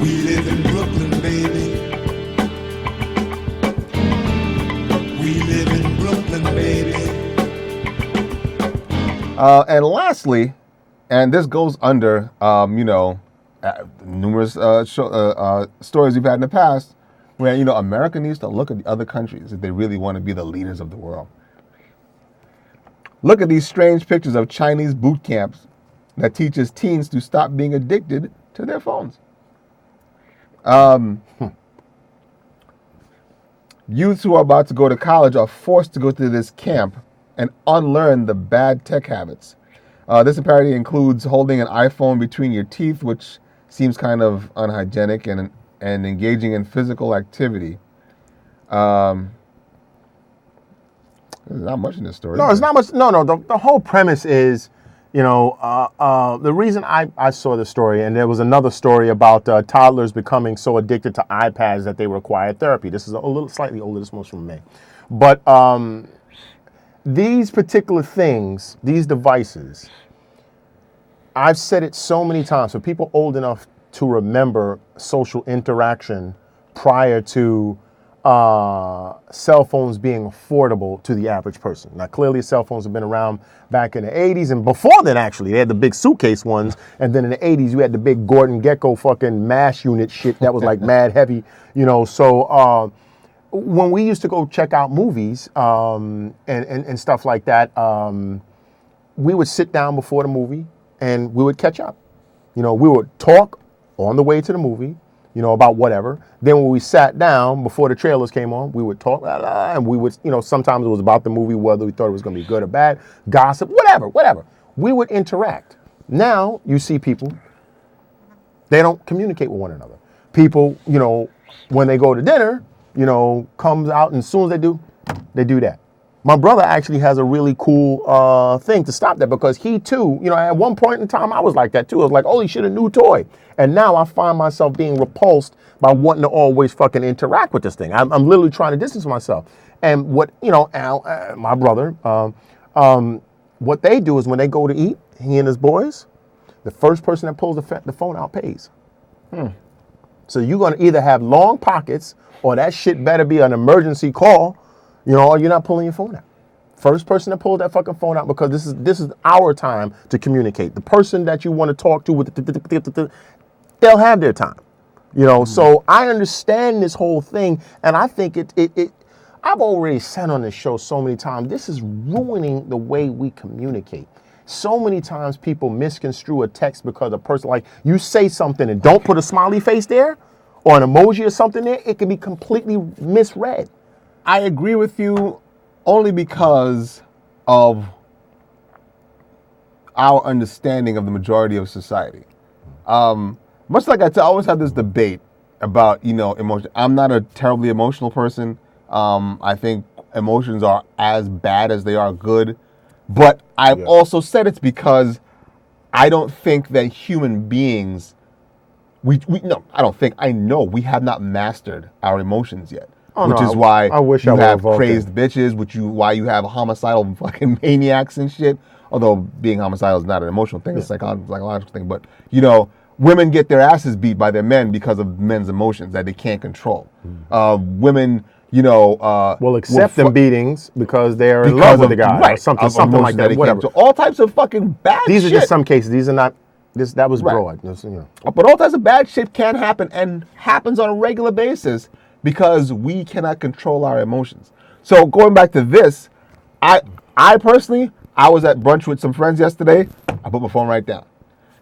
We live in Brooklyn, baby. We live in Brooklyn, baby. And lastly, and this goes under, numerous stories we've had in the past, where, America needs to look at the other countries if they really want to be the leaders of the world. Look at these strange pictures of Chinese boot camps that teaches teens to stop being addicted to their phones. Youths who are about to go to college are forced to go to this camp and unlearn the bad tech habits. This apparently includes holding an iPhone between your teeth, which seems kind of unhygienic, and engaging in physical activity. There's not much in this story. No, it's not much. No. The whole premise is, the reason I saw the story, and there was another story about toddlers becoming so addicted to iPads that they require therapy. This is a little slightly older. This one's from May. But these particular things, these devices, I've said it so many times for people old enough to remember social interaction prior to cell phones being affordable to the average person. Now, clearly, cell phones have been around back in the 80s, and before then, actually, they had the big suitcase ones, and then in the 80s, you had the big Gordon Gekko fucking mass unit shit that was like mad heavy, so when we used to go check out movies and stuff like that, we would sit down before the movie and we would catch up. We would talk on the way to the movie, about whatever. Then when we sat down before the trailers came on, we would talk, and we would, sometimes it was about the movie, whether we thought it was going to be good or bad, gossip, whatever. We would interact. Now you see people, they don't communicate with one another. People, when they go to dinner, comes out, and as soon as they do that. My brother actually has a really cool thing to stop that, because he too, at one point in time, I was like that too. I was like, holy shit, a new toy. And now I find myself being repulsed by wanting to always fucking interact with this thing. I'm literally trying to distance myself. And what, Al, my brother, what they do is when they go to eat, he and his boys, the first person that pulls the phone out pays. So you're going to either have long pockets, or that shit better be an emergency call, or you're not pulling your phone out. First person that pulls that fucking phone out, because this is our time to communicate. The person that you want to talk to with they'll have their time. So I understand this whole thing, and I think it I've already said on this show so many times, this is ruining the way we communicate. So many times people misconstrue a text because a person, like, you say something and don't put a smiley face there or an emoji or something there, it can be completely misread. I agree with you only because of our understanding of the majority of society. Much like I always have this debate about, emotion. I'm not a terribly emotional person. I think emotions are as bad as they are good. But I've also said it's because I don't think that human beings, I know we have not mastered our emotions yet. Which is why you have crazed bitches, why you have homicidal fucking maniacs and shit. Although being homicidal is not an emotional thing, it's a psychological thing. But, women get their asses beat by their men because of men's emotions that they can't control. Women, will accept them beatings because they're in love with the guy, right, or something like that. Whatever. So all types of fucking bad shit. These are just some cases. These are not. That was broad. But all types of bad shit can happen, and happens on a regular basis, because we cannot control our emotions. So going back to this, I personally, I was at brunch with some friends yesterday. I put my phone right down.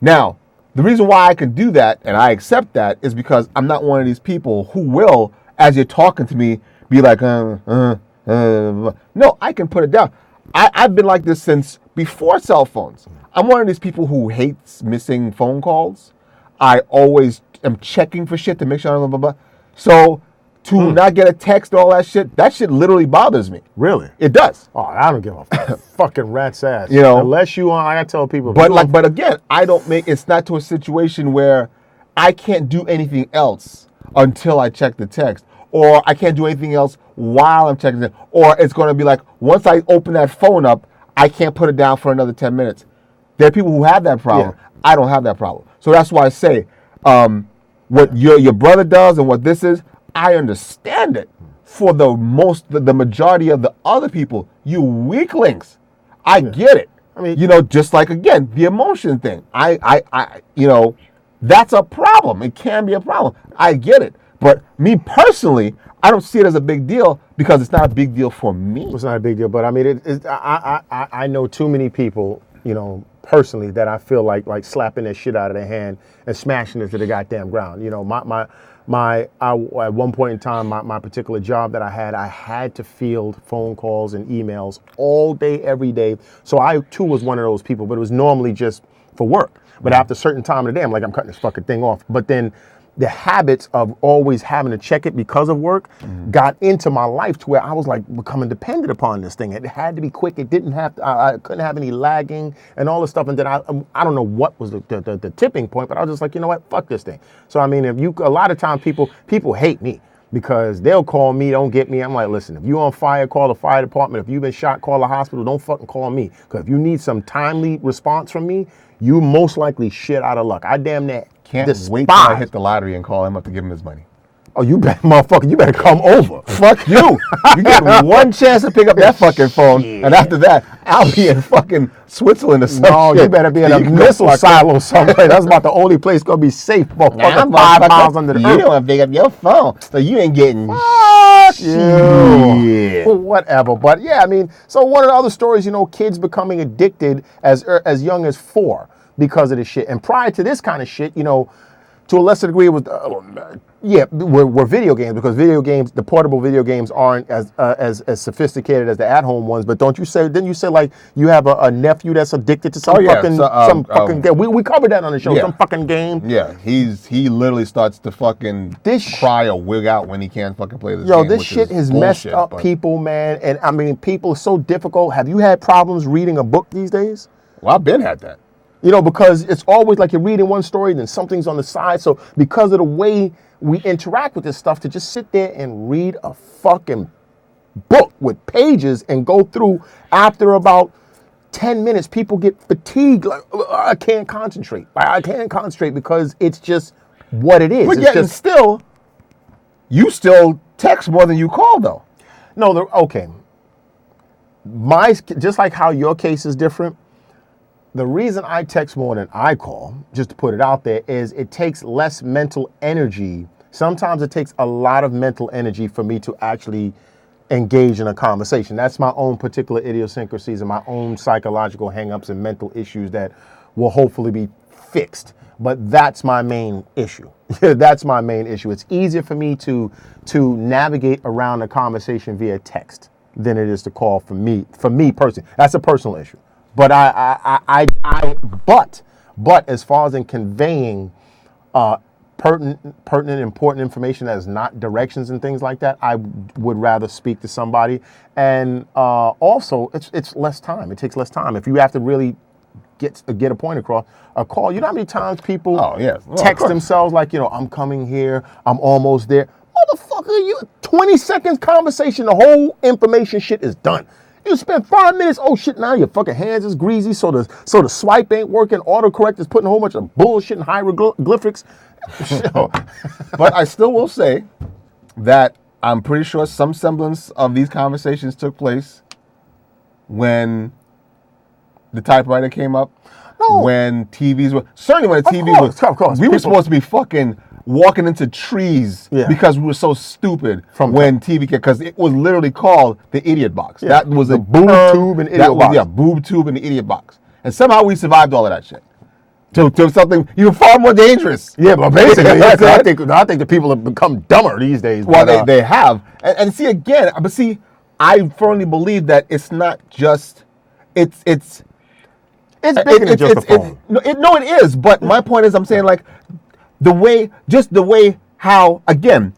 Now, the reason why I can do that and I accept that is because I'm not one of these people who will, as you're talking to me, be like, no, I can put it down. I've been like this since before cell phones. I'm one of these people who hates missing phone calls. I always am checking for shit to make sure blah, blah, blah. So to not get a text, all that shit literally bothers me. Really? It does. Oh, I don't give a fucking rat's ass. Unless I tell people. But again, it's not to a situation where I can't do anything else until I check the text, or I can't do anything else while I'm checking it, or it's going to be like, once I open that phone up, I can't put it down for another 10 minutes. There are people who have that problem. Yeah. I don't have that problem. So that's why I say, what your brother does and what this is, I understand it. For the majority of the other people, you weaklings, I get it. I mean, just like, again, the emotion thing. I that's a problem. It can be a problem. I get it. But me personally, I don't see it as a big deal because it's not a big deal for me. It's not a big deal, but I mean, I know too many people, personally, that I feel like slapping that shit out of their hand and smashing it to the goddamn ground. At one point in time, my particular job that I had to field phone calls and emails all day, every day. So I too was one of those people, but it was normally just for work. But after a certain time of the day, I'm like, I'm cutting this fucking thing off. But then the habits of always having to check it because of work got into my life to where I was like becoming dependent upon this thing. It had to be quick. It didn't have to, I couldn't have any lagging and all this stuff. And then I don't know what was the tipping point, but I was just like, you know what, fuck this thing. So I mean, a lot of times people hate me because they'll call me, don't get me. I'm like, listen, if you on fire, call the fire department. If you've been shot, call the hospital. Don't fucking call me. Because if you need some timely response from me, you most likely shit out of luck. I damn near Can't wait till I hit the lottery and call him up to give him his money. Oh, you better, motherfucker, you better come over. Fuck you. You get one chance to pick up that fucking phone, and after that, I'll be in fucking Switzerland or something. No, you better be in a missile silo somewhere. That's about the only place gonna be safe, motherfucker. 5 miles under the earth. You don't want to pick up your phone, so you ain't getting shit. Whatever. But yeah, I mean, so one of the other stories, kids becoming addicted as young as 4 because of this shit. And prior to this kind of shit, to a lesser degree, it was were video games, because the portable video games aren't as sophisticated as the at-home ones. But didn't you say like you have a nephew that's addicted to some fucking game? We covered that on the show. Yeah. Some fucking game. Yeah, he literally starts to fucking cry or wig out when he can't fucking play this game. Yo, this shit has messed up people, man. And I mean, people are so difficult. Have you had problems reading a book these days? Well, I've been had that. Because it's always like you're reading one story, then something's on the side. So because of the way we interact with this stuff, to just sit there and read a fucking book with pages and go through after about 10 minutes, people get fatigued. Like, I can't concentrate. I can't concentrate because it's just what it is. But yet, you still text more than you call, though. No, okay. Just like how your case is different, the reason I text more than I call, just to put it out there, is it takes less mental energy. Sometimes it takes a lot of mental energy for me to actually engage in a conversation. That's my own particular idiosyncrasies and my own psychological hangups and mental issues that will hopefully be fixed. But that's my main issue. That's my main issue. It's easier for me to navigate around a conversation via text than it is to call for me personally. That's a personal issue. But but as far as in conveying pertinent, important information that is not directions and things like that, I would rather speak to somebody. And also, it's less time. It takes less time. If you have to really get a point across, a call. You know how many times people text themselves like, I'm coming here, I'm almost there. Motherfucker, you 20 seconds conversation, the whole information shit is done. You spend 5 minutes, oh shit, now your fucking hands is greasy, so the swipe ain't working, autocorrect is putting a whole bunch of bullshit and hieroglyphics. But I still will say that I'm pretty sure some semblance of these conversations took place when the typewriter came up. No. When TVs were, certainly when the TV was, of course, we were supposed to be fucking walking into trees because we were so stupid when TV came, because it was literally called the idiot box. Yeah. That was the boob tube and idiot box. Yeah, boob tube and the idiot box. And somehow we survived all of that shit. To something even far more dangerous. Yeah, but basically, yes, I think the people have become dumber these days. Well, they have. And see, again, I firmly believe that it's not just, it's bigger than just a phone. It is. But my point is, I'm saying like the way how, again,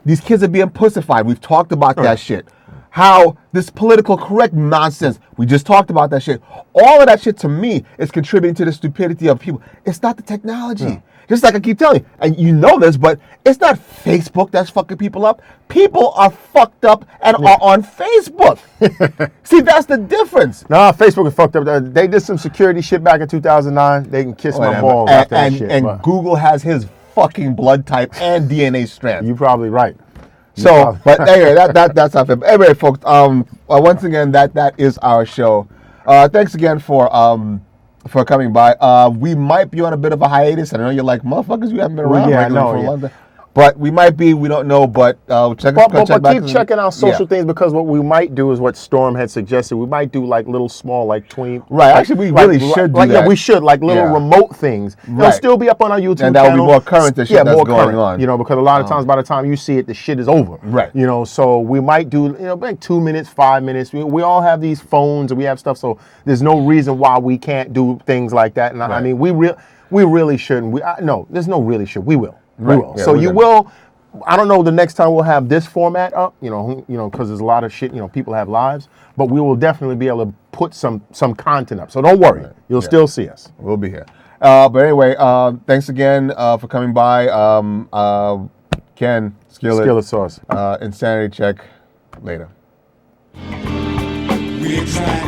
these kids are being pussified. We've talked about that shit. How this political correct nonsense, we just talked about that shit. All of that shit to me is contributing to the stupidity of people. It's not the technology. Yeah. Just like I keep telling you, and you know this, but it's not Facebook that's fucking people up. People are fucked up and are on Facebook. See, that's the difference. Nah, Facebook is fucked up. They did some security shit back in 2009. They can kiss my balls after that shit. And Google has his fucking blood type and DNA strand. You're probably right. So, but anyway, that's not fair. Anyway, folks, once again, that is our show. Thanks again for coming by. We might be on a bit of a hiatus. I know you're like, motherfuckers, you haven't been around regularly for a long time. But we might be, we don't know, but check back. But keep checking our social things, because what we might do is what Storm had suggested. We might do like little small, like tween. Right, actually, we really should do that. Yeah, we should, like little remote things. They'll still be up on our YouTube channel. And that will be more current than shit that's going on. You know, because a lot of times by the time you see it, the shit is over. Right. You know, so we might do, like 2 minutes, 5 minutes. We all have these phones and we have stuff, so there's no reason why we can't do things like that. And I mean, we really shouldn't. No, there's no really should. We will. Right. We will. Yeah, So you will. I don't know the next time we'll have this format up, because there's a lot of shit, people have lives, but we will definitely be able to put some content up. So don't worry, you'll still see us. We'll be here. But anyway, thanks again for coming by. Ken, Skillet Sauce. Insanity Check, later. We're trying